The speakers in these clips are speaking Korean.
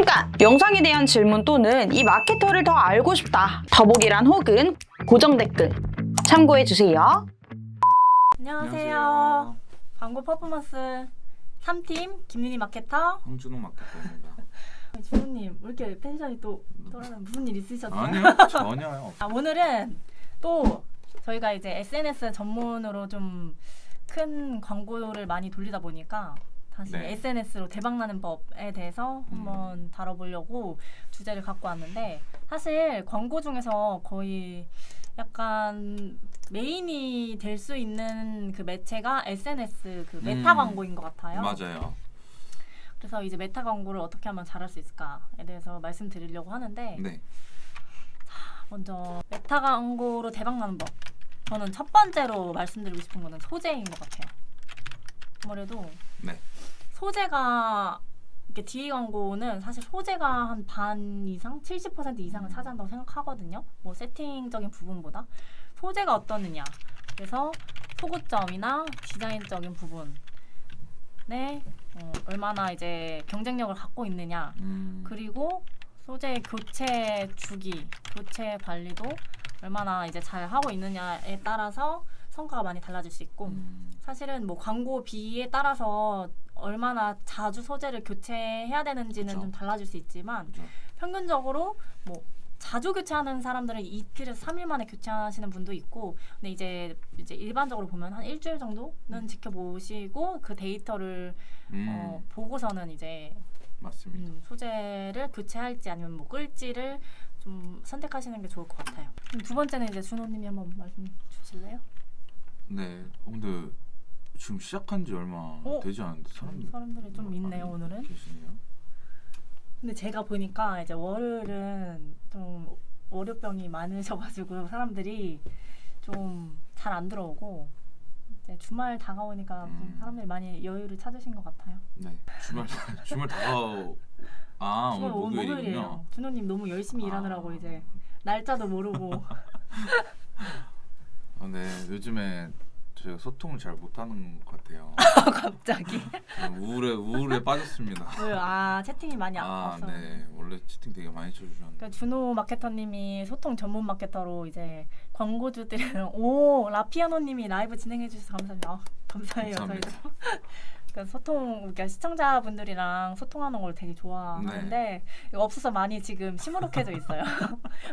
잠깐! 영상에 대한 질문 또는 이 마케터를 더 알고 싶다. 더보기란 혹은 고정 댓글 참고해주세요. 안녕하세요. 광고 퍼포먼스 3팀 김윤희 마케터. 황준호 마케터입니다. 준호님 왜 이렇게 텐션이 또 떨어져? 무슨 일 있으셨어요? 아니요, 전혀요. 오늘은 또 저희가 이제 SNS 전문으로 좀 큰 광고를 많이 돌리다 보니까 다시 네. SNS로 대박나는 법에 대해서 한번 다뤄보려고 주제를 갖고 왔는데, 사실 광고 중에서 거의 약간 메인이 될 수 있는 그 매체가 SNS 그 메타 광고인 것 같아요. 맞아요. 그래서 이제 메타 광고를 어떻게 하면 잘할 수 있을까에 대해서 말씀드리려고 하는데, 네. 먼저 메타 광고로 대박나는 법. 저는 첫 번째로 말씀드리고 싶은 거는 소재인 것 같아요. 아무래도 네. 소재가 이렇게 DA 광고는 사실 소재가 한 반 이상, 70% 이상을 차지한다고 생각하거든요. 뭐 세팅적인 부분보다 소재가 어떻느냐. 그래서 소구점이나 디자인적인 부분에 얼마나 이제 경쟁력을 갖고 있느냐. 그리고 소재 교체 주기, 교체 관리도 얼마나 이제 잘 하고 있느냐에 따라서 성과가 많이 달라질 수 있고, 사실은 뭐 광고비에 따라서 얼마나 자주 소재를 교체해야 되는지는 그쵸. 좀 달라질 수 있지만, 그렇죠. 평균적으로 뭐 자주 교체하는 사람들은 이틀에서 3일 만에 교체하시는 분도 있고, 근데 이제 일반적으로 보면 한 일주일 정도는 지켜보시고 그 데이터를 보고서는 이제 맞습니다. 소재를 교체할지 아니면 뭐 끌지를 좀 선택하시는 게 좋을 것 같아요. 두 번째는 이제 준호님이 한번 말씀 주실래요? 네. 근데 지금 시작한 지 얼마 되지 않은데 사람들이 좀 있네요, 오늘은. 계시네요. 근데 제가 보니까 이제 월요일은 좀 월요병이 많으셔가지고 사람들이 좀 잘 안 들어오고, 이제 주말 다가오니까 좀 사람들이 많이 여유를 찾으신 것 같아요. 네. 주말 다가오. 오늘 목요일이군요. 준호님 너무 열심히 일하느라고 이제 날짜도 모르고. 네. 요즘에 제가 소통을 잘 못하는 것 같아요. 갑자기. 우울에 빠졌습니다. 왜요? 채팅이 많이 없어. 네. 원래 채팅 되게 많이 쳐주셨는데. 그러니까 준호 마케터님이 소통 전문 마케터로 이제 광고주들이랑 라피아노님이 라이브 진행해 주셔서 감사합니다. 감사해요. 감사합니다. 저희도. 그러니까 그러니까 시청자분들이랑 소통하는 걸 되게 좋아하는데 네. 이거 없어서 많이 지금 시무룩해져 있어요.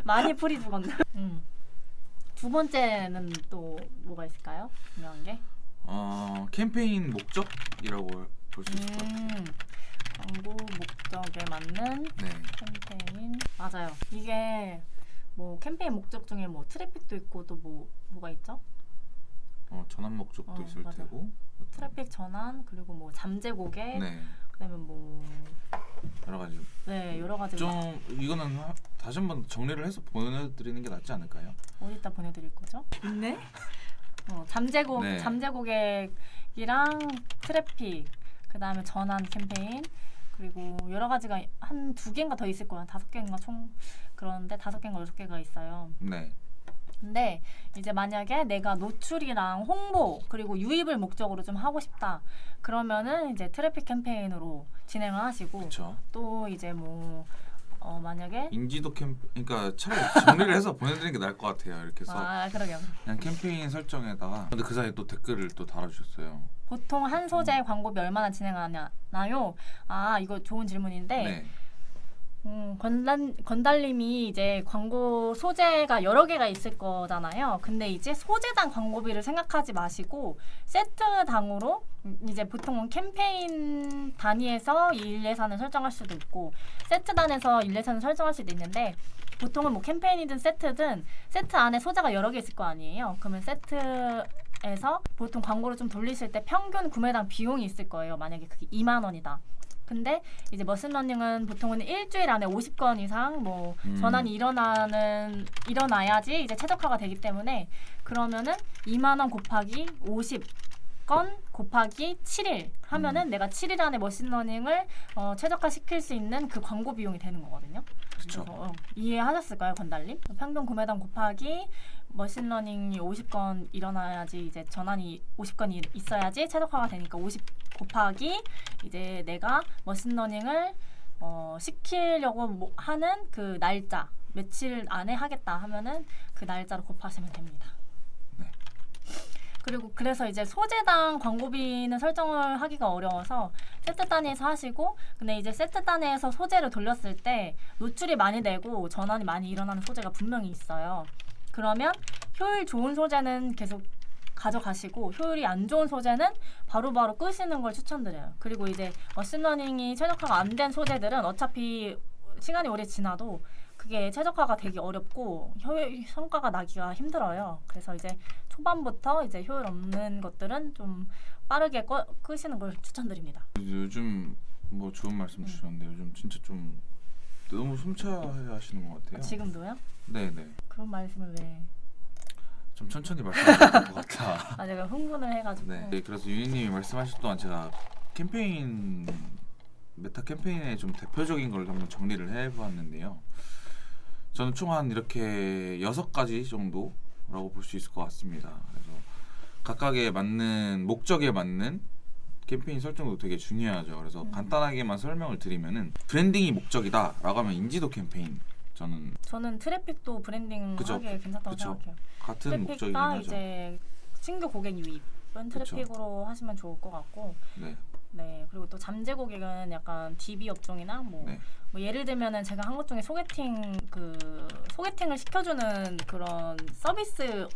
많이 풀이 죽었네. 두 번째는 또 뭐가 있을까요? 중요한 게? 캠페인 목적이라고 볼 수 있을 것 같아요. 광고 목적에 맞는 네. 캠페인. 맞아요. 이게 뭐 캠페인 목적 중에 뭐 트래픽도 있고 또 뭐가 있죠? 전환 목적도 있을 맞아. 테고. 트래픽 전환, 그리고 뭐 잠재 고객, 네. 그다음에 뭐 여러 가지. 여러 가지. 좀 이거는 다시 한번 정리를 해서 보내드리는 게 낫지 않을까요? 어디다 보내드릴 거죠? 있네. 잠재 고객이랑 트래픽, 그다음에 전환 캠페인, 그리고 여러 가지가 한 2개인가 더 있을 거야. 5개인가 총. 그런데 5개인가 6개가 있어요. 네. 근데 이제 만약에 내가 노출이랑 홍보 그리고 유입을 목적으로 좀 하고 싶다, 그러면은 이제 트래픽 캠페인으로 진행을 하시고, 그렇죠. 또 이제 뭐 만약에 인지도 그러니까 차라리 정리를 해서 보내드리는 게 나을 것 같아요. 이렇게 해서 그러게요. 그냥 캠페인 설정에다가. 근데 그 사이에 또 댓글을 또 달아주셨어요. 보통 한 소재의 광고비 얼마나 진행하나요? 이거 좋은 질문인데, 네. 건달님이 이제 광고 소재가 여러 개가 있을 거잖아요. 근데 이제 소재당 광고비를 생각하지 마시고 세트당으로, 이제 보통은 캠페인 단위에서 일 예산을 설정할 수도 있고 세트단에서 일 예산을 설정할 수도 있는데, 보통은 뭐 캠페인이든 세트든 세트 안에 소재가 여러 개 있을 거 아니에요. 그러면 세트에서 보통 광고를 좀 돌리실 때 평균 구매당 비용이 있을 거예요. 만약에 그게 2만 원이다. 근데 이제 머신러닝은 보통은 일주일 안에 50건 이상 뭐 전환이 일어나야지 이제 최적화가 되기 때문에, 그러면은 2만 원 곱하기 50건 곱하기 7일 하면은 내가 7일 안에 머신러닝을 최적화 시킬 수 있는 그 광고 비용이 되는 거거든요. 그렇죠. 그래서 이해하셨을까요, 건달님? 평균 구매당 곱하기 머신러닝이 50건 일어나야지 이제 전환이 50건이 있어야지 최적화가 되니까 50 곱하기 이제 내가 머신러닝을 시키려고 하는 그 날짜 며칠 안에 하겠다 하면은 그 날짜로 곱하시면 됩니다. 네. 그리고 그래서 이제 소재당 광고비는 설정을 하기가 어려워서 세트 단위에서 하시고, 근데 이제 세트 단위에서 소재를 돌렸을 때 노출이 많이 되고 전환이 많이 일어나는 소재가 분명히 있어요. 그러면 효율 좋은 소재는 계속 가져가시고 효율이 안 좋은 소재는 바로바로 끄시는 걸 추천드려요. 그리고 이제 머신러닝이 최적화가 안 된 소재들은 어차피 시간이 오래 지나도 그게 최적화가 되기 어렵고 효율 성과가 나기가 힘들어요. 그래서 이제 초반부터 이제 효율 없는 것들은 좀 빠르게 끄시는 걸 추천드립니다. 요즘 뭐 좋은 말씀 주셨는데 요즘 진짜 좀 너무 숨차해 하시는 것 같아요. 지금도요? 네네. 그런 말씀을 왜? 좀 천천히 말씀하셔야 될 것 같아. 제가 흥분을 해가지고. 네. 그래서 유니님이 말씀하실 동안 제가 캠페인 메타 캠페인의 좀 대표적인 걸 한번 정리를 해보았는데요. 저는 총 한 이렇게 6가지 정도라고 볼 수 있을 것 같습니다. 그래서 각각에 맞는 목적에 맞는 캠페인 설정도 되게 중요하죠. 그래서 간단하게만 설명을 드리면은 브랜딩이 목적이다라고 하면 인지도 캠페인 저는 트래픽도 브랜딩 그쵸. 하기에 괜찮다고 그쵸. 생각해요. 같은 목적이긴 트래픽과 하죠. 이제 신규 고객 유입은 그쵸. 트래픽으로 하시면 좋을 것 같고, 네. 네. 그리고 또 잠재 고객은 약간 DB 업종이나 뭐 예를 들면은 제가 한 것 중에 소개팅을 시켜주는 그런 서비스를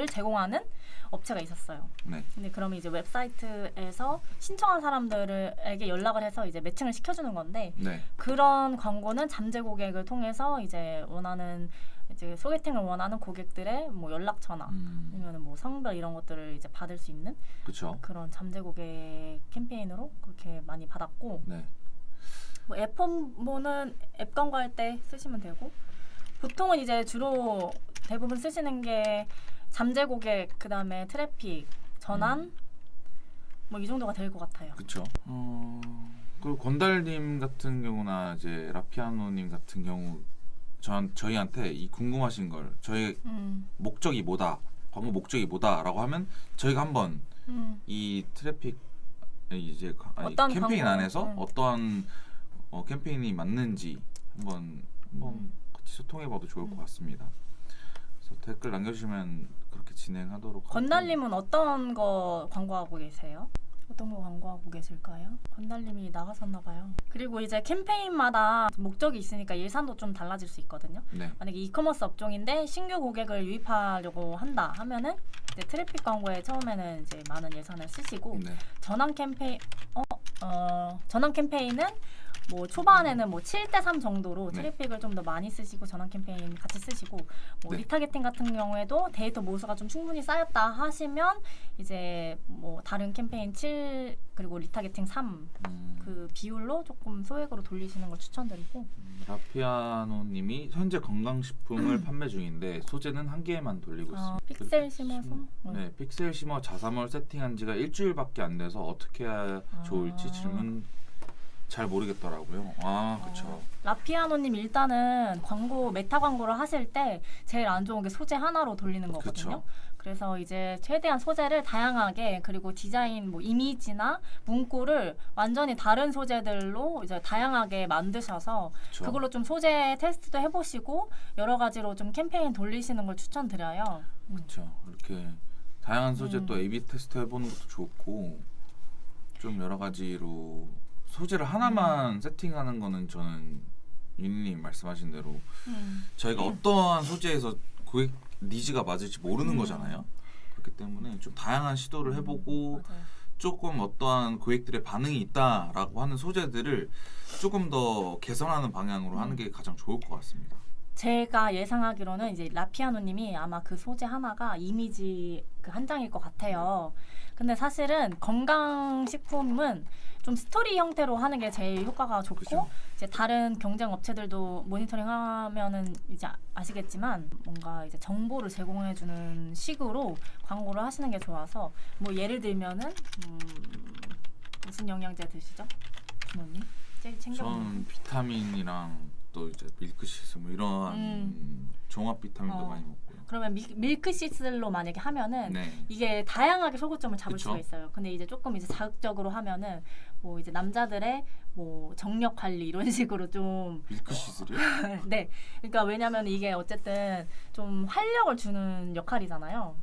제공하는 업체가 있었어요. 네. 근데 그러면 이제 웹사이트에서 신청한 사람들에게 연락을 해서 이제 매칭을 시켜주는 건데, 네. 그런 광고는 잠재 고객을 통해서 이제 소개팅을 원하는 고객들의 뭐 연락처나 아니면 뭐 성별 이런 것들을 이제 받을 수 있는 그렇죠. 그런 잠재 고객 캠페인으로 그렇게 많이 받았고, 네. 뭐 앱홈모는 앱 광고할 때 쓰시면 되고, 보통은 이제 주로 대부분 쓰시는 게 잠재 고객, 그 다음에 트래픽, 전환, 뭐 이 정도가 될 것 같아요. 그렇죠. 그리고 건달님 같은 경우나 이제 라피아노님 같은 경우 저희한테 이 궁금하신 걸 저희 목적이 뭐다, 광고 목적이 뭐다라고 하면 저희가 한번 이 트래픽 이제 어떤 캠페인 광고? 안에서 어떠한 캠페인이 맞는지 한번 같이 소통해봐도 좋을 것 같습니다. 그래서 댓글 남겨주시면 그렇게 진행하도록 하고. 건달님은 어떤 거 광고하고 계세요? 어떤 거 광고하고 계실까요? 건달님이 나가셨나 봐요. 그리고 이제 캠페인마다 목적이 있으니까 예산도 좀 달라질 수 있거든요. 네. 만약에 이커머스 업종인데 신규 고객을 유입하려고 한다 하면은 이제 트래픽 광고에 처음에는 이제 많은 예산을 쓰시고, 네. 전환 캠페인은 뭐 초반에는 뭐 7대3 정도로 트래픽을 좀 더 많이 쓰시고 전환 캠페인 같이 쓰시고, 뭐 리타게팅 같은 경우에도 데이터 모수가 좀 충분히 쌓였다 하시면 이제 뭐 다른 캠페인 7 그리고 리타게팅 3 그 비율로 조금 소액으로 돌리시는 걸 추천드리고. 라피아노님이 현재 건강식품을 판매 중인데 소재는 한 개에만 돌리고 있습니다. 픽셀 심어서? 네, 픽셀 심어 자사몰 세팅한 지가 일주일밖에 안 돼서 어떻게 해야 좋을지 질문 잘 모르겠더라고요. 그렇죠. 라피아노님 일단은 메타 광고를 하실 때 제일 안 좋은 게 소재 하나로 돌리는 거거든요. 그쵸. 그래서 이제 최대한 소재를 다양하게, 그리고 디자인, 뭐 이미지나 문구를 완전히 다른 소재들로 이제 다양하게 만드셔서 그쵸. 그걸로 좀 소재 테스트도 해보시고 여러 가지로 좀 캠페인 돌리시는 걸 추천드려요. 그렇죠. 이렇게 다양한 소재 또 A/B 테스트 해보는 것도 좋고, 좀 여러 가지로 소재를 하나만 세팅하는 거는 저는 윤희님 말씀하신 대로 저희가 어떠한 소재에서 고객 니즈가 맞을지 모르는 거잖아요. 그렇기 때문에 좀 다양한 시도를 해보고 맞아요. 조금 어떠한 고객들의 반응이 있다라고 하는 소재들을 조금 더 개선하는 방향으로 하는 게 가장 좋을 것 같습니다. 제가 예상하기로는 이제 라피아노님이 아마 그 소재 하나가 이미지 그 한 장일 것 같아요. 근데 사실은 건강식품은 좀 스토리 형태로 하는 게 제일 효과가 좋고, 그쵸. 이제 다른 경쟁 업체들도 모니터링하면은 이제 아시겠지만 뭔가 이제 정보를 제공해주는 식으로 광고를 하시는 게 좋아서, 뭐 예를 들면은 무슨 영양제 드시죠, 부모님? 챙겨 먹는. 저는 비타민이랑 또 이제 밀크시스 뭐 이런 종합 비타민도 많이 먹고요. 그러면 밀크시슬로 만약에 하면은 네. 이게 다양하게 소고점을 잡을 그쵸. 수가 있어요. 근데 이제 조금 이제 자극적으로 하면은 뭐 이제 남자들의 뭐 정력 관리 이런 식으로 좀 밀크시슬이요? 네. 그러니까 왜냐면 이게 어쨌든 좀 활력을 주는 역할이잖아요.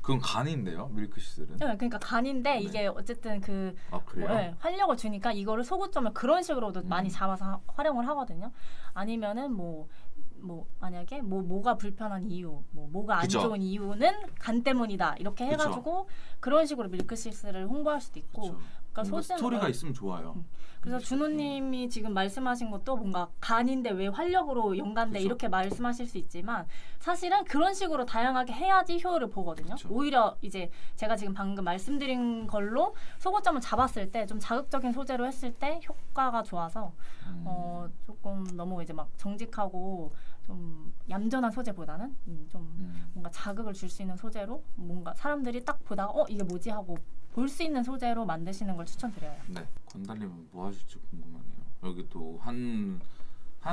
그건 간인데요, 밀크시슬은. 네, 그러니까 간인데 네. 이게 어쨌든 그 아 그래요? 네, 활력을 주니까 이거를 소고점을 그런 식으로도 많이 잡아서 활용을 하거든요. 아니면은 뭐 만약에 뭐가 불편한 이유, 뭐가 안 그쵸. 좋은 이유는 간 때문이다 이렇게 그쵸. 해가지고 그런 식으로 밀크시슬을 홍보할 수도 있고. 그쵸. 그러니까 뭔가 스토리가 있으면 좋아요. 그래서 밀크시슬은. 준호님이 지금 말씀하신 것도 뭔가 간인데 왜 활력으로 연관돼 그쵸. 이렇게 말씀하실 수 있지만 사실은 그런 식으로 다양하게 해야지 효율을 보거든요. 그쵸. 오히려 이제 제가 지금 방금 말씀드린 걸로 소고점을 잡았을 때 좀 자극적인 소재로 했을 때 효과가 좋아서 조금 너무 이제 막 정직하고 좀 얌전한 소재보다는 좀 뭔가 자극을 줄 수 있는 소재로 뭔가 사람들이 딱 보다가 이게 뭐지 하고 볼 수 있는 소재로 만드시는 걸 추천드려요. 네. 권달님은 뭐 하실지 궁금하네요. 여기 또 한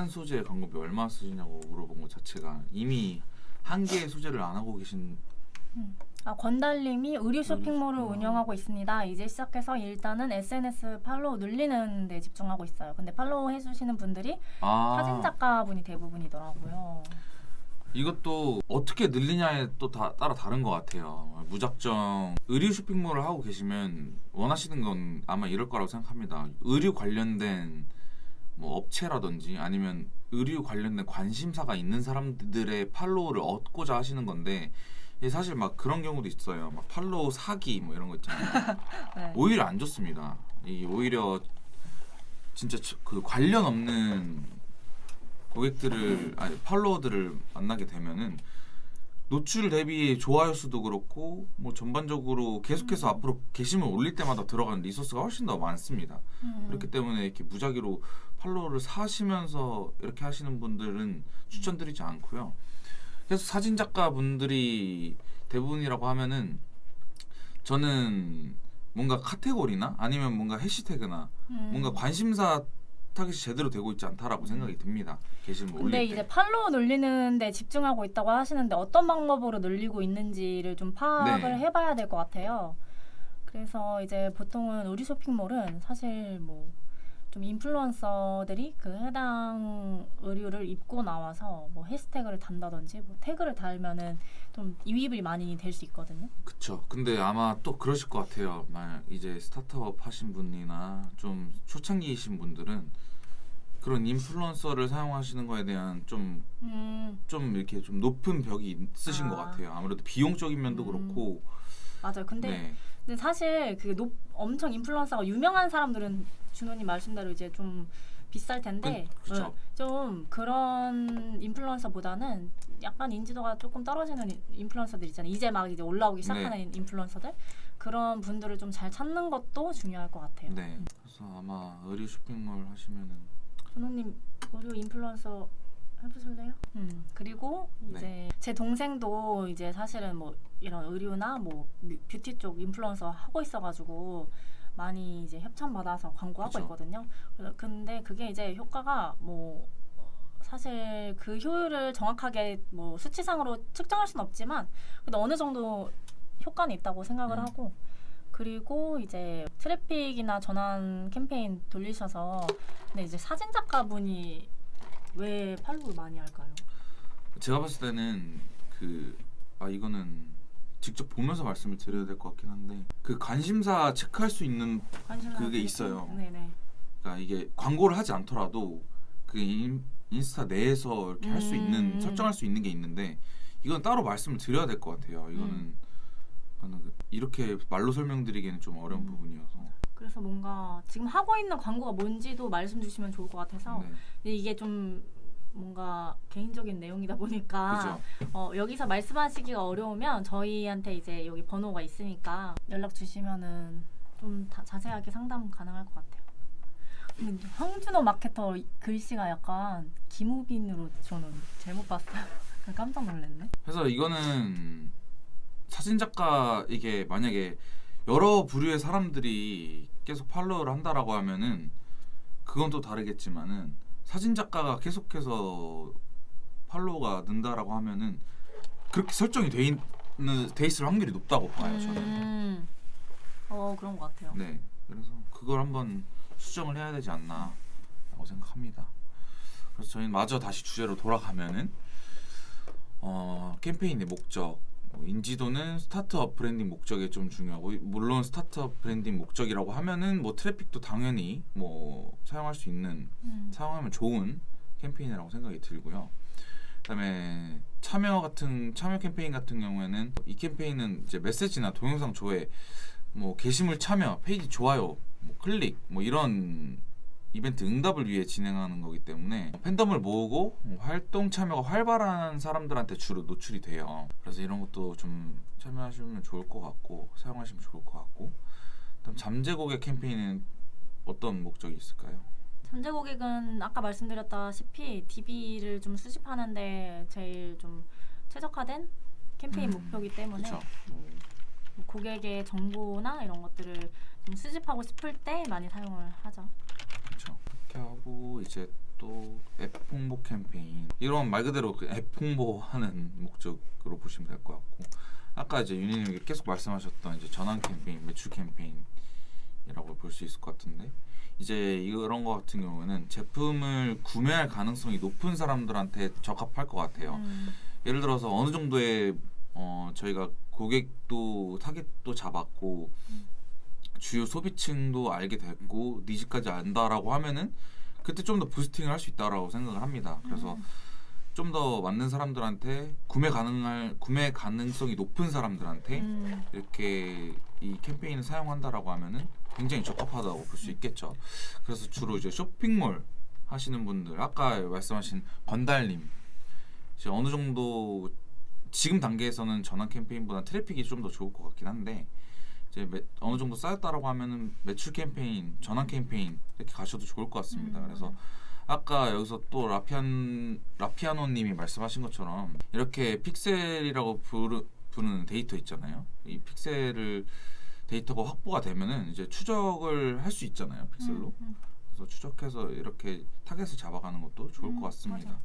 소재 광고비 얼마 쓰시냐고 물어본 것 자체가 이미 한 개의 소재를 안 하고 계신. 권달님이 의류 쇼핑몰을 쇼핑몰. 운영하고 있습니다. 이제 시작해서 일단은 SNS 팔로우 늘리는 데 집중하고 있어요. 근데 팔로우 해주시는 분들이 사진 작가분이 대부분이더라고요. 이것도 어떻게 늘리냐에 또 따라 다른 것 같아요. 무작정 의류 쇼핑몰을 하고 계시면 원하시는 건 아마 이럴 거라고 생각합니다. 의류 관련된 뭐 업체라든지 아니면 의류 관련된 관심사가 있는 사람들의 팔로우를 얻고자 하시는 건데 이게 사실 막 그런 경우도 있어요. 막 팔로우 사기 뭐 이런 거 있잖아요. 네. 오히려 안 좋습니다. 이게 오히려 진짜 그 관련 없는 고객들을 아니 팔로워들을 만나게 되면은 노출 대비 좋아요 수도 그렇고 뭐 전반적으로 계속해서 앞으로 게시물 올릴 때마다 들어가는 리소스가 훨씬 더 많습니다. 그렇기 때문에 이렇게 무작위로 팔로워를 사시면서 이렇게 하시는 분들은 추천드리지 않고요. 그래서 사진 작가 분들이 대부분이라고 하면은 저는 뭔가 카테고리나 아니면 뭔가 해시태그나 뭔가 관심사 타겟이 제대로 되고 있지 않다라고 생각이 듭니다. 게시물 올릴 근데 때. 이제 팔로우 늘리는데 집중하고 있다고 하시는데 어떤 방법으로 늘리고 있는지를 좀 파악을 네. 해봐야 될 것 같아요. 그래서 이제 보통은 의류 쇼핑몰은 사실 뭐 좀 인플루언서들이 그 해당 의류를 입고 나와서 뭐 해시태그를 단다든지 뭐 태그를 달면은 좀 이입이 많이 될 수 있거든요. 그쵸. 근데 아마 또 그러실 것 같아요. 만약 이제 스타트업 하신 분이나 좀 초창기이신 분들은 그런 인플루언서를 사용하시는 거에 대한 좀 이렇게 좀 높은 벽이 있으신 것 같아요. 아무래도 비용적인 면도 그렇고. 맞아요. 근데 사실 그 엄청 인플루언서가 유명한 사람들은 준호님 말씀대로 이제 좀 비쌀 텐데 그쵸. 좀 그런 인플루언서보다는 약간 인지도가 조금 떨어지는 인플루언서들 있잖아요. 이제 막 이제 올라오기 시작하는 인플루언서들 그런 분들을 좀 잘 찾는 것도 중요할 것 같아요. 네. 그래서 아마 의류 쇼핑몰 하시면은 준호님 의류 인플루언서 해보실래요? 그리고 이제 제 동생도 이제 사실은 뭐 이런 의류나 뭐 뷰티 쪽 인플루언서 하고 있어가지고 많이 이제 협찬 받아서 광고하고 그쵸. 있거든요. 근데 그게 이제 효과가 뭐 사실 그 효율을 정확하게 뭐 수치상으로 측정할 수는 없지만 근데 어느 정도 효과는 있다고 생각을 하고 그리고 이제 트래픽이나 전환 캠페인 돌리셔서 근데 이제 사진 작가분이 왜 팔로우 많이 할까요? 제가 봤을 때는 이거는 직접 보면서 말씀을 드려야 될 것 같긴 한데 그 관심사 체크할 수 있는 그게 있어요. 네네. 그러니까 이게 광고를 하지 않더라도 그 인스타 내에서 이렇게 할 수 있는 설정할 수 있는 게 있는데 이건 따로 말씀을 드려야 될 것 같아요. 이거는 이렇게 말로 설명드리기에는 좀 어려운 부분이어서. 그래서 뭔가 지금 하고 있는 광고가 뭔지도 말씀 주시면 좋을 것 같아서 네. 근데 이게 좀 뭔가 개인적인 내용이다 보니까 여기서 말씀하시기가 어려우면 저희한테 이제 여기 번호가 있으니까 연락 주시면은 좀 자세하게 상담 가능할 것 같아요. 근데 황준호 마케터 글씨가 약간 김우빈으로 저는 잘못 봤어요. 깜짝 놀랐네. 그래서 이거는 사진 작가 이게 만약에 여러 부류의 사람들이 계속 팔로우를 한다라고 하면은 그건 또 다르겠지만은 사진 작가가 계속해서 팔로우가 는다라고 하면은 그렇게 설정이 돼 있을 확률이 높다고 봐요 저는. 그런 것 같아요. 네, 그래서 그걸 한번 수정을 해야 되지 않나라고 생각합니다. 그래서 저희는 마저 다시 주제로 돌아가면은 캠페인의 목적, 인지도는 스타트업 브랜딩 목적에 좀 중요하고, 물론 스타트업 브랜딩 목적이라고 하면은 뭐 트래픽도 당연히 뭐 사용할 수 있는 사용하면 좋은 캠페인이라고 생각이 들고요. 그다음에 참여 캠페인 같은 경우에는 이 캠페인은 이제 메시지나 동영상 조회, 뭐 게시물 참여, 페이지 좋아요, 뭐 클릭, 뭐 이런 이벤트 응답을 위해 진행하는 거기 때문에 팬덤을 모으고 활동 참여가 활발한 사람들한테 주로 노출이 돼요. 그래서 이런 것도 좀 참여하시면 좋을 것 같고 사용하시면 좋을 것 같고. 그다음 잠재 고객 캠페인은 어떤 목적이 있을까요? 잠재 고객은 아까 말씀드렸다시피 DB를 좀 수집하는데 제일 좀 최적화된 캠페인 목표이기 때문에 그쵸. 뭐 고객의 정보나 이런 것들을 좀 수집하고 싶을 때 많이 사용을 하죠. 그렇죠. 그렇게 하고 이제 또 앱 홍보 캠페인, 이런 말 그대로 그 앱 홍보하는 목적으로 보시면 될 것 같고, 아까 이제 윤희님이 계속 말씀하셨던 이제 전환 캠페인, 매출 캠페인이라고 볼 수 있을 것 같은데, 이제 이런 거 같은 경우에는 제품을 구매할 가능성이 높은 사람들한테 적합할 것 같아요. 예를 들어서 어느 정도의 저희가 고객도 타겟도 잡았고 주요 소비층도 알게 됐고 니즈까지 안다라고 하면은 그때 좀 더 부스팅을 할 수 있다라고 생각을 합니다. 그래서 좀 더 맞는 사람들한테 구매 가능성이 높은 사람들한테 이렇게 이 캠페인을 사용한다라고 하면은 굉장히 적합하다고 볼 수 있겠죠. 그래서 주로 이제 쇼핑몰 하시는 분들, 아까 말씀하신 건달님, 이제 어느 정도 지금 단계에서는 전환 캠페인보다 트래픽이 좀 더 좋을 것 같긴 한데, 이제 어느 정도 쌓였다라고 하면은 매출 캠페인, 전환 캠페인 이렇게 가셔도 좋을 것 같습니다. 그래서 아까 여기서 또 라피아노님이 말씀하신 것처럼 이렇게 픽셀이라고 부르는 데이터 있잖아요. 이 픽셀을 데이터가 확보가 되면은 이제 추적을 할 수 있잖아요, 픽셀로. 그래서 추적해서 이렇게 타겟을 잡아가는 것도 좋을 것 같습니다.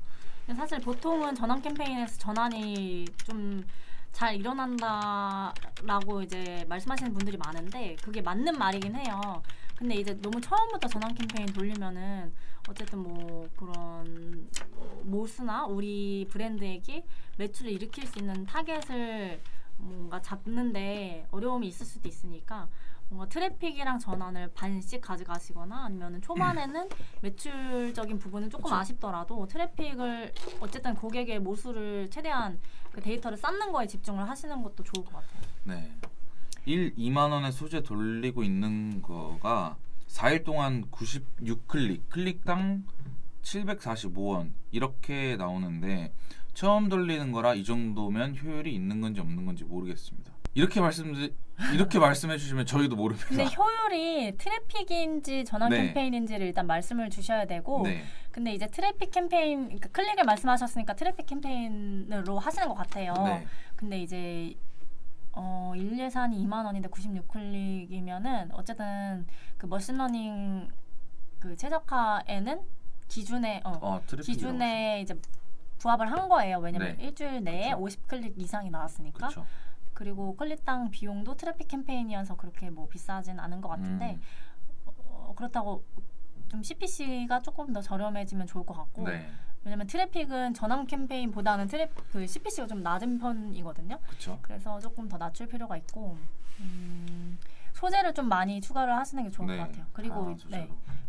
맞아. 사실 보통은 전환 캠페인에서 전환이 좀 잘 일어난다라고 이제 말씀하시는 분들이 많은데 그게 맞는 말이긴 해요. 근데 이제 너무 처음부터 전환 캠페인 돌리면은 어쨌든 뭐 그런 모수나 우리 브랜드에게 매출을 일으킬 수 있는 타겟을 뭔가 잡는데 어려움이 있을 수도 있으니까 뭔가 트래픽이랑 전환을 반씩 가져가시거나 아니면 초반에는 매출적인 부분은 조금 그쵸. 아쉽더라도 트래픽을 어쨌든 고객의 모수를 최대한 그 데이터를 쌓는 거에 집중을 하시는 것도 좋을 것 같아요. 네. 2만 원의 소재 돌리고 있는 거가 4일 동안 96클릭, 클릭당 745원 이렇게 나오는데 처음 돌리는 거라 이 정도면 효율이 있는 건지 없는 건지 모르겠습니다. 이렇게 말씀해 주시면 저희도 모릅니다. 근데 효율이 트래픽인지 전환 네. 캠페인인지를 일단 말씀을 주셔야 되고 네. 근데 이제 트래픽 캠페인, 그러니까 클릭을 말씀하셨으니까 트래픽 캠페인으로 하시는 것 같아요. 네. 근데 이제 1 예산이 2만 원인데 96클릭이면은 어쨌든 그 머신러닝 그 최적화에는 기준에 이제 부합을 한 거예요. 왜냐면 네. 일주일 내에 그쵸. 50클릭 이상이 나왔으니까. 그렇죠. 그리고 클릭당 비용도 트래픽 캠페인이어서 그렇게 뭐 비싸진 않은 것 같은데 그렇다고 좀 CPC가 조금 더 저렴해지면 좋을 것 같고 네. 왜냐면 트래픽은 전환 캠페인보다는 그 CPC가 좀 낮은 편이거든요. 그렇죠. 그래서 조금 더 낮출 필요가 있고 소재를 좀 많이 추가를 하시는 게 좋을 네. 것 같아요. 그리고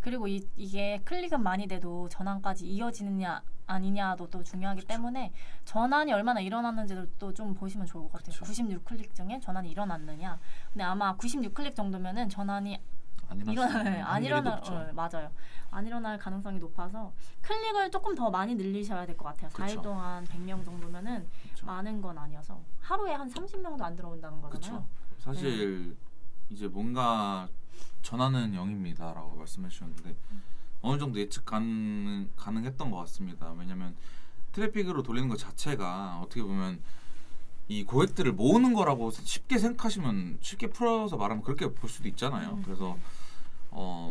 그리고 이게 클릭은 많이 돼도 전환까지 이어지느냐 아니냐도 또 중요하기 때문에 전환이 얼마나 일어났는지도 또 좀 보시면 좋을 것 같아요. 96클릭 중에 전환이 일어났느냐. 근데 아마 96클릭 정도면은 전환이 맞아요. 안 일어날 가능성이 높아서 클릭을 조금 더 많이 늘리셔야 될 것 같아요. 그쵸. 4일 동안 100명 정도면은 그쵸. 많은 건 아니어서 하루에 한 30명도 안 들어온다는 거잖아요. 그렇죠. 사실 이제 뭔가 전환은 0입니다라고 말씀해 주셨는데 어느 정도 예측 가능했던 것 같습니다. 왜냐하면 트래픽으로 돌리는 것 자체가 어떻게 보면 이 고객들을 모으는 거라고 쉽게 생각하시면 쉽게 풀어서 말하면 그렇게 볼 수도 있잖아요. 그래서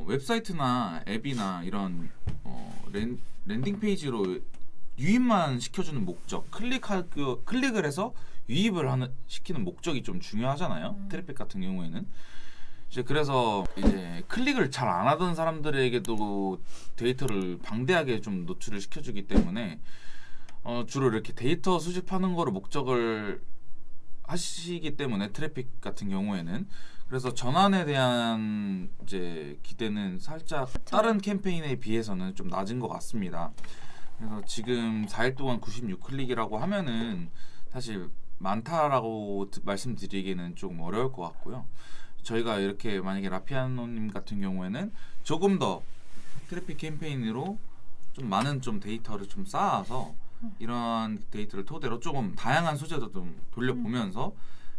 웹사이트나 앱이나 이런 랜딩 페이지로 유입만 시켜주는 목적, 클릭을 해서 유입을 시키는 목적이 좀 중요하잖아요. 트래픽 같은 경우에는. 이제 그래서 이제 클릭을 잘 안 하던 사람들에게도 데이터를 방대하게 좀 노출을 시켜주기 때문에 주로 이렇게 데이터 수집하는 거를 목적을 하시기 때문에 트래픽 같은 경우에는 그래서 전환에 대한 이제 기대는 살짝 다른 캠페인에 비해서는 좀 낮은 것 같습니다. 그래서 지금 4일 동안 96클릭이라고 하면은 사실 많다라고 말씀드리기는 조금 어려울 것 같고요. 저희가 이렇게 만약에 라피아노님 같은 경우에는 조금 더 트래픽 캠페인으로 좀 많은 좀 데이터를 좀 쌓아서 이러한 데이터를 토대로 조금 다양한 소재도 좀 돌려보면서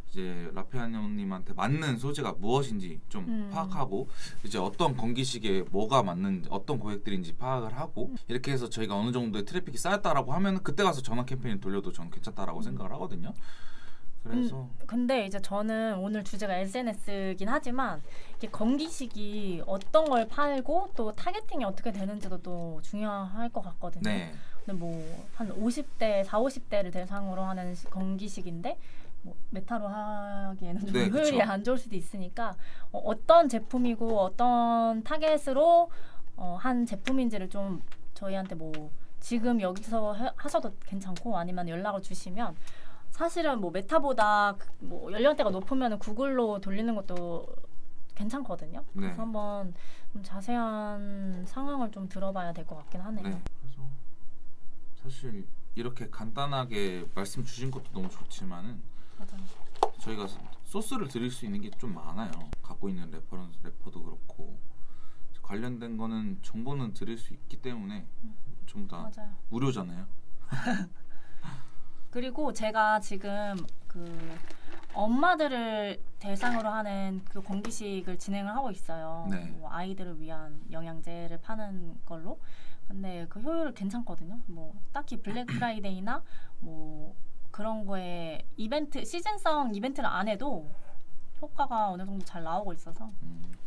이제 라피아노님한테 맞는 소재가 무엇인지 좀 파악하고 이제 어떤 건기식에 뭐가 맞는지 어떤 고객들인지 파악을 하고 이렇게 해서 저희가 어느 정도의 트래픽이 쌓였다라고 하면 그때 가서 전환 캠페인 돌려도 저는 괜찮다라고 생각을 하거든요. 그래서 근데 이제 저는 오늘 주제가 SNS긴 하지만 이게 건기식이 어떤 걸 팔고 또 타겟팅이 어떻게 되는지도 또 중요할 것 같거든요. 네. 근데 뭐 한 50대, 40, 50대를 대상으로 하는 건기식인데 뭐 메타로 하기에는 좀 네, 효율이 그쵸. 안 좋을 수도 있으니까 어떤 제품이고 어떤 타겟으로 한 제품인지를 좀 저희한테 뭐 지금 여기서 하셔도 괜찮고 아니면 연락을 주시면 사실은 뭐 메타보다 뭐 연령대가 높으면 구글로 돌리는 것도 괜찮거든요. 네. 그래서 한번 좀 자세한 상황을 좀 들어봐야 될 것 같긴 하네요. 네. 그래서 사실 이렇게 간단하게 말씀 주신 것도 너무 좋지만은 맞아요. 저희가 소스를 드릴 수 있는 게 좀 많아요. 갖고 있는 래퍼도 그렇고 관련된 거는 정보는 드릴 수 있기 때문에 전부 다 맞아요. 무료잖아요. 그리고 제가 지금 그 엄마들을 대상으로 하는 그 건기식을 진행을 하고 있어요. 네. 뭐 아이들을 위한 영양제를 파는 걸로. 근데 그 효율 괜찮거든요. 뭐 딱히 블랙 프라이데이나 뭐 그런 거에 이벤트 시즌성 이벤트를 안 해도 효과가 어느 정도 잘 나오고 있어서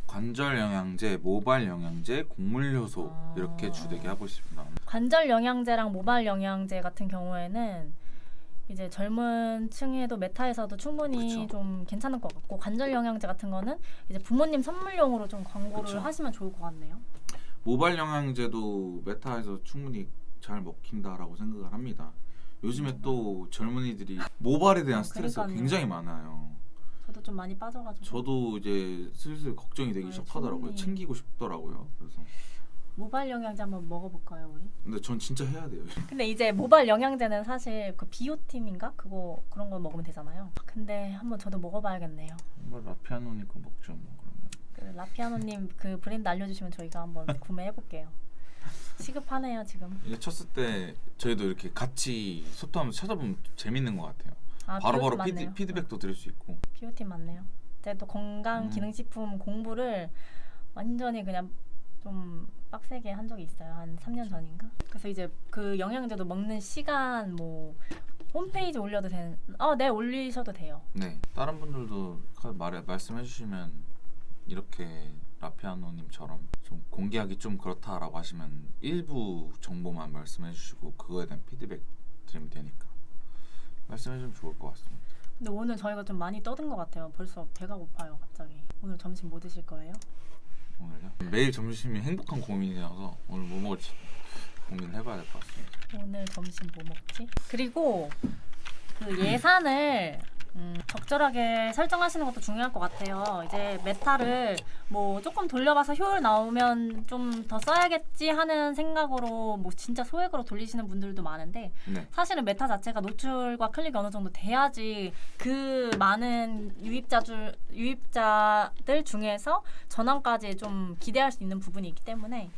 관절 영양제, 모발 영양제, 곡물 효소 이렇게 주되게 하고 있습니다. 관절 영양제랑 모발 영양제 같은 경우에는 이제 젊은 층에도 메타에서도 충분히 그쵸. 좀 괜찮을 것 같고 관절 영양제 같은 거는 이제 부모님 선물용으로 좀 광고를 그쵸. 하시면 좋을 것 같네요. 모발 영양제도 메타에서 충분히 잘 먹힌다라고 생각을 합니다. 요즘에 또 젊은이들이 모발에 대한 스트레스가 그러니까요. 굉장히 많아요. 저도 좀 많이 빠져가지고 저도 이제 슬슬 걱정이 되기 네, 시작하더라고요. 충분히. 챙기고 싶더라고요. 그래서 모발 영양제 한번 먹어볼까요 우리? 근데 전 진짜 해야 돼요. 근데 이제 모발 영양제는 사실 그 비오팀인가 그런 거 먹으면 되잖아요. 근데 한번 저도 먹어봐야겠네요. 뭐 라피아노니까 먹죠 뭐 그러면. 그 라피아노님 그 브랜드 알려주시면 저희가 한번 구매해볼게요. 시급하네요 지금. 이게 쳤을 때 저희도 이렇게 같이 소통하면서 찾아보면 좀 재밌는 것 같아요. 아, 바로바로 비오팀 맞네요. 피드백도 드릴 수 있고. 비오팀 맞네요. 제가 또 건강 기능식품 공부를 완전히 그냥 좀 빡세게 한 적이 있어요. 한 3년 전인가? 그래서 이제 그 영양제도 먹는 시간 뭐 홈페이지 올려도 되는 네 올리셔도 돼요. 네. 다른 분들도 말씀해 주시면 이렇게 라피아노님처럼 좀 공개하기 좀 그렇다라고 하시면 일부 정보만 말씀해 주시고 그거에 대한 피드백 드리면 되니까 말씀해 주면 좋을 것 같습니다. 근데 오늘 저희가 좀 많이 떠든 것 같아요. 벌써 배가 고파요 갑자기. 오늘 점심 뭐 드실 거예요? 오늘요? 매일 점심이 행복한 고민이라서 오늘 뭐 먹을지 고민을 해봐야 될 것 같습니다. 오늘 점심 뭐 먹지? 그리고 그 예산을 적절하게 설정하시는 것도 중요할 것 같아요. 이제 메타를 뭐 조금 돌려봐서 효율 나오면 좀 더 써야겠지 하는 생각으로 뭐 진짜 소액으로 돌리시는 분들도 많은데 네. 사실은 메타 자체가 노출과 클릭이 어느 정도 돼야지 그 많은 유입자들 중에서 전환까지 좀 기대할 수 있는 부분이 있기 때문에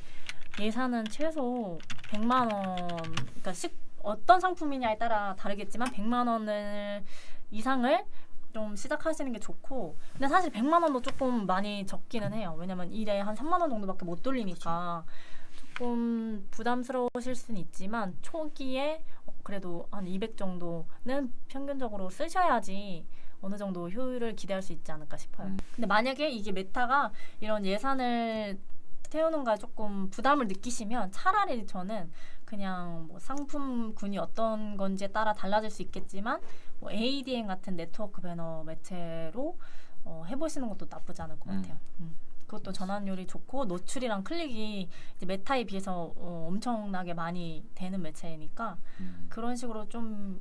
예산은 최소 100만 원, 그러니까 어떤 상품이냐에 따라 다르겠지만 100만 원을 이상을 좀 시작하시는 게 좋고 근데 사실 100만 원도 조금 많이 적기는 해요. 왜냐면 일에 한 3만 원 정도밖에 못 돌리니까 조금 부담스러우실 수는 있지만 초기에 그래도 한 200 정도는 평균적으로 쓰셔야지 어느 정도 효율을 기대할 수 있지 않을까 싶어요. 근데 만약에 이게 메타가 이런 예산을 태우는 거에 조금 부담을 느끼시면 차라리 저는 그냥 뭐 상품군이 어떤 건지에 따라 달라질 수 있겠지만 뭐 ADN 같은 네트워크 배너 매체로 해보시는 것도 나쁘지 않을 것 같아요. 그것도 전환율이 좋고 노출이랑 클릭이 이제 메타에 비해서 엄청나게 많이 되는 매체니까 그런 식으로 좀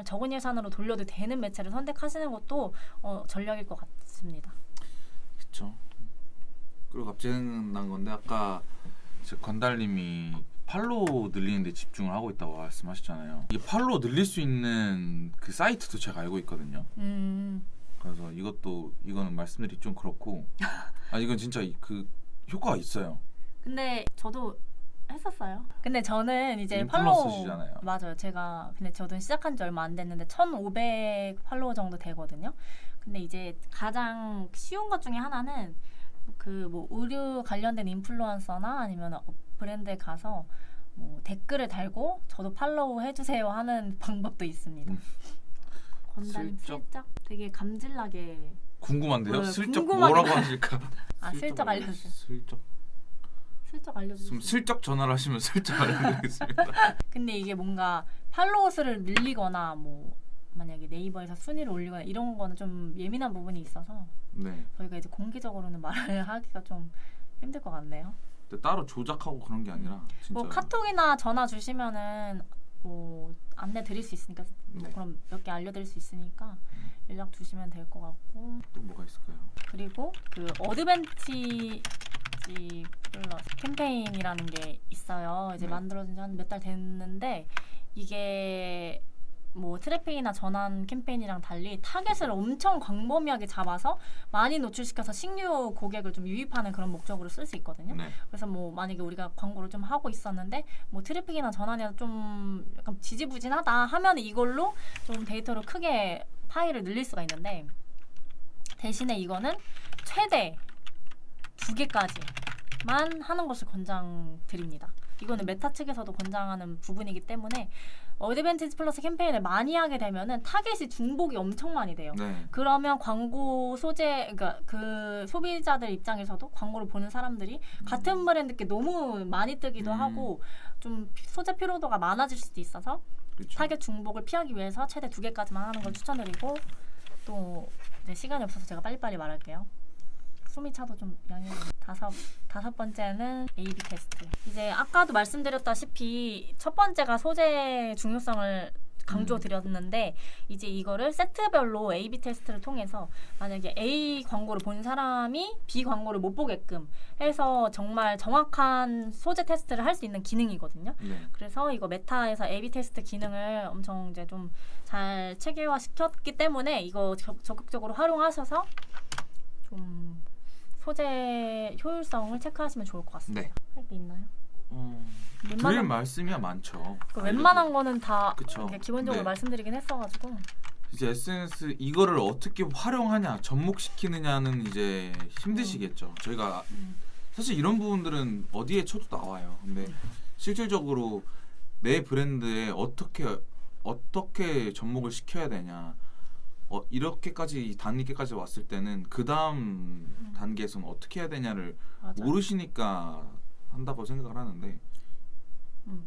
적은 예산으로 돌려도 되는 매체를 선택하시는 것도 전략일 것 같습니다. 그렇죠. 그리고 갑자기 생각난 건데 아까 건달님이 팔로우 늘리는 데 집중을 하고 있다고 말씀하셨잖아요. 이게 팔로우 늘릴 수 있는 그 사이트도 제가 알고 있거든요. 그래서 이거는 말씀드리기 좀 그렇고 이건 진짜 그 효과가 있어요. 근데 저도 했었어요. 근데 저는 이제 인플루언서시잖아요. 맞아요. 근데 저도 시작한 지 얼마 안 됐는데 1,500 팔로워 정도 되거든요. 근데 이제 가장 쉬운 것 중에 하나는 그 뭐 의류 관련된 인플루언서나 아니면 브랜드에 가서 뭐 댓글을 달고 저도 팔로우 해주세요 하는 방법도 있습니다. 건달님 슬쩍 되게 감질나게 궁금한데요? 네, 슬쩍 궁금하게 뭐라고 하실까? 슬쩍 알려주세요. 슬쩍 알려주세요. 슬쩍 전화를 하시면 슬쩍 알려드리겠습니다. 근데 이게 뭔가 팔로워 수를 늘리거나 뭐 만약에 네이버에서 순위를 올리거나 이런 거는 좀 예민한 부분이 있어서 네. 저희가 이제 공개적으로는 말을 하기가 좀 힘들 것 같네요. 근데 따로 조작하고 그런 게 아니라 진짜 뭐 카톡이나 전화 주시면은 뭐 안내 드릴 수 있으니까 뭐 네. 그럼 몇 개 알려드릴 수 있으니까 연락 주시면 될 것 같고 또 뭐가 있을까요? 그리고 그 어드밴티지 플러스 캠페인이라는 게 있어요. 이제 네. 만들어진 지 한 몇 달 됐는데 이게 뭐 트래픽이나 전환 캠페인이랑 달리 타겟을 엄청 광범위하게 잡아서 많이 노출시켜서 신규 고객을 좀 유입하는 그런 목적으로 쓸 수 있거든요. 네. 그래서 뭐 만약에 우리가 광고를 좀 하고 있었는데 뭐 트래픽이나 전환이 좀 약간 지지부진하다 하면 이걸로 좀 데이터를 크게 파일을 늘릴 수가 있는데 대신에 이거는 최대 2개까지만 하는 것을 권장드립니다. 이거는 메타 측에서도 권장하는 부분이기 때문에 어드밴티지 플러스 캠페인을 많이 하게 되면은 타겟이 중복이 엄청 많이 돼요. 네. 그러면 광고 소재, 그러니까 그 소비자들 입장에서도 광고를 보는 사람들이 같은 브랜드께 너무 많이 뜨기도 하고 좀 소재 피로도가 많아질 수도 있어서 그렇죠. 타겟 중복을 피하기 위해서 최대 2개까지만 하는 걸 추천드리고 또 이제 시간이 없어서 제가 빨리빨리 말할게요. 숨이 차도 좀 양해해 주세요. 다섯 번째는 A/B 테스트. 이제 아까도 말씀드렸다시피 첫 번째가 소재 중요성을 강조드렸는데 이제 이거를 세트별로 A/B 테스트를 통해서 만약에 A 광고를 본 사람이 B 광고를 못 보게끔 해서 정말 정확한 소재 테스트를 할 수 있는 기능이거든요. 네. 그래서 이거 메타에서 A/B 테스트 기능을 엄청 이제 좀 잘 체계화 시켰기 때문에 이거 적극적으로 활용하셔서 좀 소재 효율성을 체크하시면 좋을 것 같습니다. 네. 할 게 있나요? 드릴 말씀이야 많죠. 웬만한 거는 다 그쵸. 이렇게 기본적으로 네. 말씀드리긴 했어가지고 이제 SNS 이거를 어떻게 활용하냐, 접목시키느냐는 이제 힘드시겠죠. 저희가 사실 이런 부분들은 어디에 쳐도 나와요. 근데 실질적으로 내 브랜드에 어떻게 접목을 시켜야 되냐, 이렇게까지 단계까지 왔을 때는 그 다음 단계에서는 어떻게 해야 되냐를 맞아. 모르시니까 한다고 생각을 하는데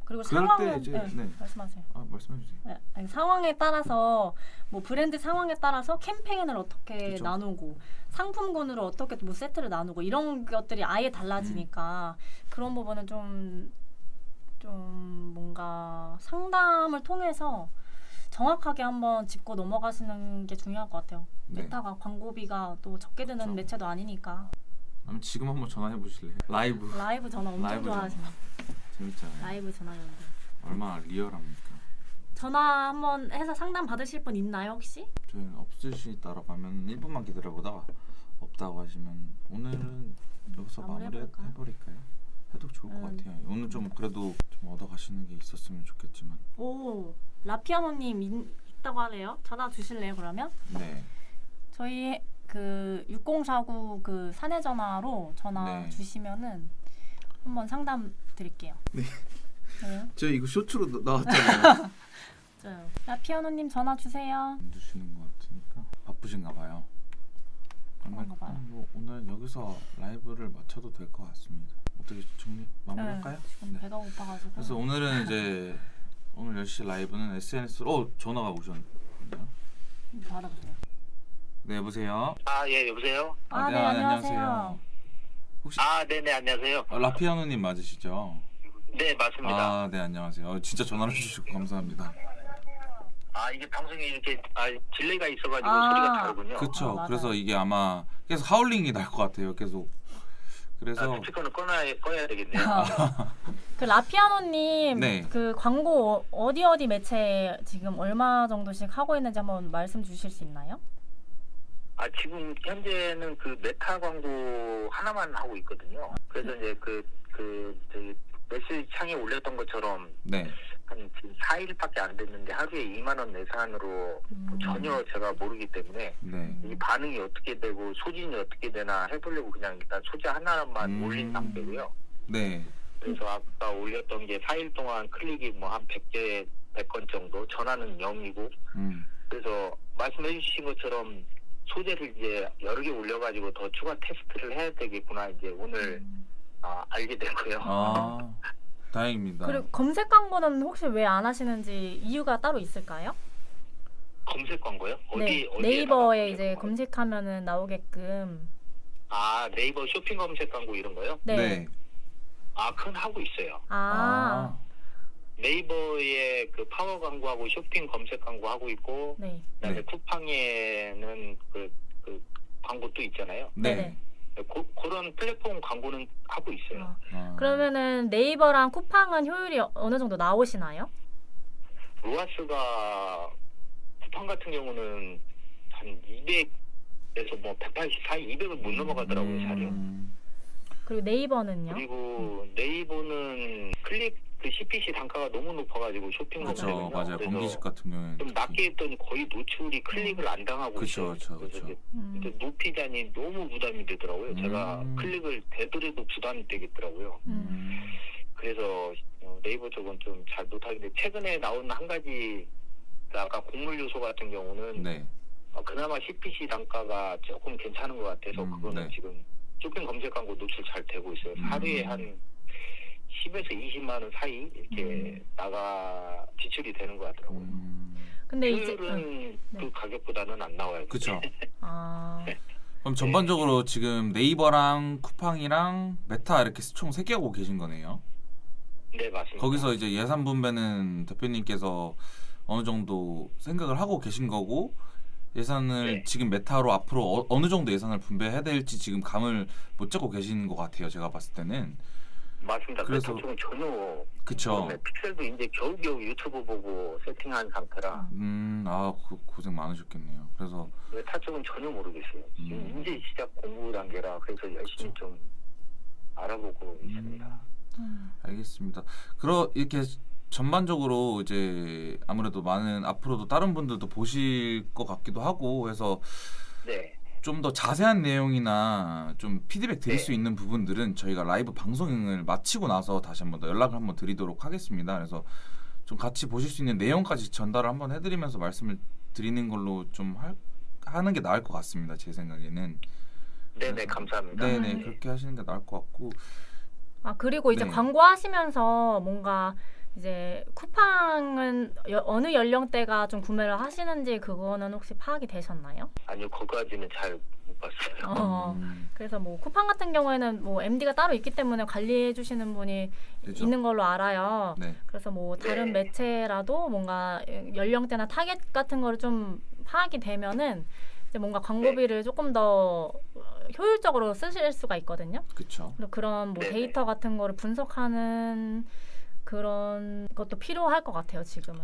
그리고 그럴 상황을 때 이제 네, 말씀하세요. 말씀해 주세요. 네, 아니, 상황에 따라서 뭐 브랜드 상황에 따라서 캠페인을 어떻게 그쵸. 나누고 상품군으로 어떻게 뭐 세트를 나누고 이런 것들이 아예 달라지니까 그런 부분은 좀 뭔가 상담을 통해서 정확하게 한번 짚고 넘어가시는 게 중요할 것 같아요. 네. 메타가 광고비가 또 적게 드는 그쵸. 매체도 아니니까. 그럼 지금 한번 전화해 보실래요? 라이브 전화 엄청 라이브 좋아하시네. 재밌잖아요. 라이브 전화 연결. 얼마나 리얼합니까? 전화 한번 해서 상담 받으실 분 있나요 혹시? 저희는 없으시다라고 하면 1분만 기다려보다가 없다고 하시면 오늘은 여기서 마무리해볼까요? 마무리해버릴까요? 해도 좋을 것 같아요. 오늘 좀 그래도 좀 얻어가시는 게 있었으면 좋겠지만. 오, 라피아노님 있다고 하네요. 전화 주실래요 그러면? 네. 저희 그 6049 그 사내 전화로 전화 네. 주시면은 한번 상담 드릴게요. 네. 왜요? 저 이거 쇼츠로 나왔잖아요. 맞아요. 라피아노님 전화 주세요. 안 주시는 것 같으니까 바쁘신가 봐요. 그런가 봐요. 뭐 오늘 여기서 라이브를 마쳐도 될 것 같습니다. 어떻게 정리 마무리할까요? 네, 지금 배가 고파가지고. 그래서 오늘은 이제 오늘 10시 라이브는 SNS로 전화가 오셨네요. 받아보세요. 네, 여보세요. 아, 예, 여보세요? 아, 네, 안녕하세요. 혹시 아, 네네, 안녕하세요. 라피아노님 맞으시죠? 네, 맞습니다. 아, 네, 안녕하세요. 진짜 전화를 주시고 감사합니다. 아, 이게 방송이 이렇게, 딜레이가 있어가지고 아. 소리가 다르군요. 그쵸. 맞아요. 그래서 이게 아마 계속 하울링이 날 것 같아요. 계속. 그래서 스피커는 꺼야 되겠네요. 그 라피아노님 네. 그 광고 어디 매체 지금 얼마 정도씩 하고 있는지 한번 말씀 주실 수 있나요? 지금 현재는 그 메타 광고 하나만 하고 있거든요. 그래서 이제 저기 메시지 창에 올렸던 것처럼 네. 한 지금 4일밖에 안 됐는데 하루에 2만 원 내산으로 뭐 전혀 제가 모르기 때문에 네. 이 반응이 어떻게 되고 소진이 어떻게 되나 해보려고 그냥 일단 소재 하나만 올린 상태고요. 네. 그래서 아까 올렸던 게 4일 동안 클릭이 뭐 한 100건 정도, 전화는 0이고, 그래서 말씀해 주신 것처럼 소재를 이제 여러 개 올려가지고 더 추가 테스트를 해야 되겠구나, 이제 오늘 알게 됐고요. 아, 다행입니다. 그리고 검색 광고는 혹시 왜 안 하시는지 이유가 따로 있을까요? 검색 광고요? 네, 어디에다가 네이버에 검색 이제 광고요? 검색하면은 나오게끔. 네이버 쇼핑 검색 광고 이런 거요? 네. 그건 하고 있어요. 아, 네이버에 그 파워 광고하고 쇼핑 검색 광고 하고 있고, 네. 그다음에 네. 쿠팡에는 그 광고 또 있잖아요. 네. 네네. 그런 플랫폼 광고는 하고 있어요. 그러면은 네이버랑 쿠팡은 효율이 어느 정도 나오시나요? 로아스가 쿠팡 같은 경우는 한 200에서 뭐 180 사이 200을 못 넘어가더라고요, 자료. 그리고 네이버는요? 그리고 네이버는 클릭 그 CPC 단가가 너무 높아가지고 쇼핑 그렇죠. 검색은요. 맞아요. 그래서 번기식 같은 경우에는 좀 낮게 했더니 거의 노출이 클릭을 안 당하고 그쵸, 있어요. 그쵸, 그쵸. 근데 높이자니 너무 부담이 되더라고요. 제가 클릭을 되더라도 부담이 되겠더라고요. 그래서 네이버 쪽은 좀 잘 못하겠는데 최근에 나온 한 가지 아까 곡물 요소 같은 경우는 네. 그나마 CPC 단가가 조금 괜찮은 것 같아서 그거는 네. 지금 쇼핑 검색 광고 노출 잘 되고 있어요. 하루에 한 10에서 20만 원 사이 이렇게 지출이 되는 것 같더라고요. 근데 이제 효율은 네. 그 가격보다는 안 나와요. 그쵸. 아, 그럼 전반적으로 지금 네이버랑 쿠팡이랑 메타 이렇게 총 3개 하고 계신 거네요. 네, 맞습니다. 거기서 이제 예산 분배는 대표님께서 어느 정도 생각을 하고 계신 거고 예산을 네. 지금 메타로 앞으로 어느 정도 예산을 분배해야 될지 지금 감을 못 잡고 계신 것 같아요. 제가 봤을 때는. 맞습니다. 그래서- 그래서 전혀 그쵸. 네, 픽셀도 이제 겨우겨우 유튜브 보고 세팅한 상태라 고생 많으셨겠네요. 그래서 메타 쪽은 전혀 모르겠어요. 지금 이제 시작 공부 단계라 그래서 열심히 좀 알아보고 있습니다. 알겠습니다. 이렇게 전반적으로 이제 아무래도 많은 앞으로도 다른 분들도 보실 것 같기도 하고 해서 네. 좀 더 자세한 내용이나 좀 피드백 드릴 네. 수 있는 부분들은 저희가 라이브 방송을 마치고 나서 다시 한번 더 연락을 한번 드리도록 하겠습니다. 그래서 좀 같이 보실 수 있는 내용까지 전달을 한번 해드리면서 말씀을 드리는 걸로 좀 하는 게 나을 것 같습니다. 제 생각에는. 네네, 감사합니다. 네네 네. 그렇게 하시는 게 나을 것 같고. 그리고 이제 네. 광고하시면서 뭔가 이제 쿠팡은 어느 연령대가 좀 구매를 하시는지 그거는 혹시 파악이 되셨나요? 아니요, 그거까지는 잘 못 봤어요. 그래서 뭐 쿠팡 같은 경우에는 뭐 MD가 따로 있기 때문에 관리해 주시는 분이 그죠? 있는 걸로 알아요. 네. 그래서 뭐 다른 네. 매체라도 뭔가 연령대나 타겟 같은 거를 좀 파악이 되면은 이제 뭔가 광고비를 조금 더 효율적으로 쓰실 수가 있거든요. 그렇죠. 그리고 그런 뭐 네네. 데이터 같은 거를 분석하는 그런 것도 필요할 것 같아요. 지금은.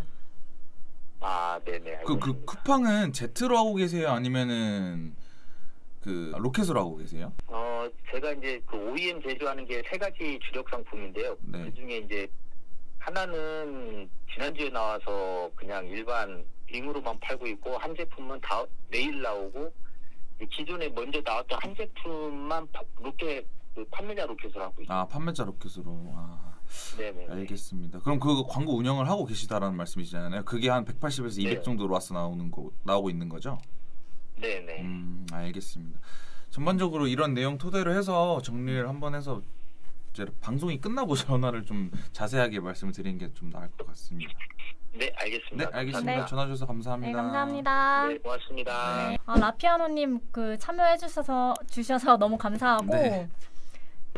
네네, 그 알겠습니다. 쿠팡은 제트로 하고 계세요? 아니면은 그 로켓으로 하고 계세요? 제가 이제 그 OEM 제조하는 게 3가지 주력 상품인데요. 네. 그 중에 이제 하나는 지난주에 나와서 그냥 일반 빙으로만 팔고 있고 한 제품은 내일 나오고 기존에 먼저 나왔던 한 제품만 로켓 판매자 로켓으로 하고 있어요. 판매자 로켓으로. 네네. 알겠습니다. 그럼 그 광고 운영을 하고 계시다라는 말씀이시잖아요. 그게 한 180에서 200 네. 정도로 와서 나오고 있는 거죠? 네네. 알겠습니다. 전반적으로 이런 내용 토대로 해서 정리를 한번 해서 이제 방송이 끝나고 전화를 좀 자세하게 말씀을 드리는 게 좀 나을 것 같습니다. 네, 알겠습니다. 네, 알겠습니다. 감사합니다. 전화 주셔서 네, 감사합니다. 감사합니다. 네, 고맙습니다. 네. 라피아노님 그 참여해 주셔서 너무 감사하고 네.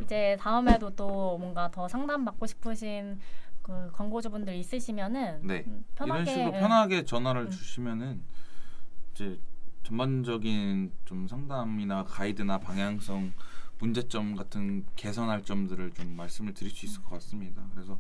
이제 다음에도 또 뭔가 더 상담 받고 싶으신 그 광고주분들 있으시면은 네. 편하게 이런 식으로 편하게 전화를 주시면은 이제 전반적인 좀 상담이나 가이드나 방향성, 문제점 같은 개선할 점들을 좀 말씀을 드릴 수 있을 것 같습니다. 그래서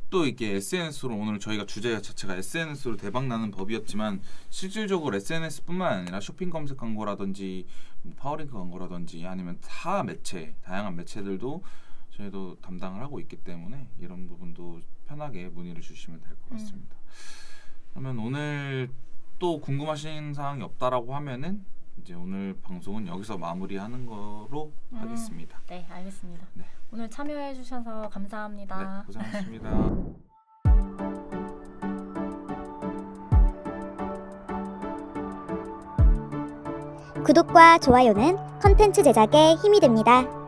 또 이게 SNS로 오늘 저희가 주제 자체가 SNS로 대박 나는 법이었지만 실질적으로 SNS뿐만 아니라 쇼핑 검색 광고라든지 뭐 파워링크 광고라든지 아니면 타 매체, 다양한 매체들도 저희도 담당을 하고 있기 때문에 이런 부분도 편하게 문의를 주시면 될 것 같습니다. 그러면 오늘 또 궁금하신 사항이 없다라고 하면은 이제 오늘 방송은 여기서 마무리하는 거로 하겠습니다. 네, 알겠습니다. 네. 오늘 참여해 주셔서 네, 감사합니다. 고생하셨습니다. 구독과 좋아요는 컨텐츠 제작에 힘이 됩니다.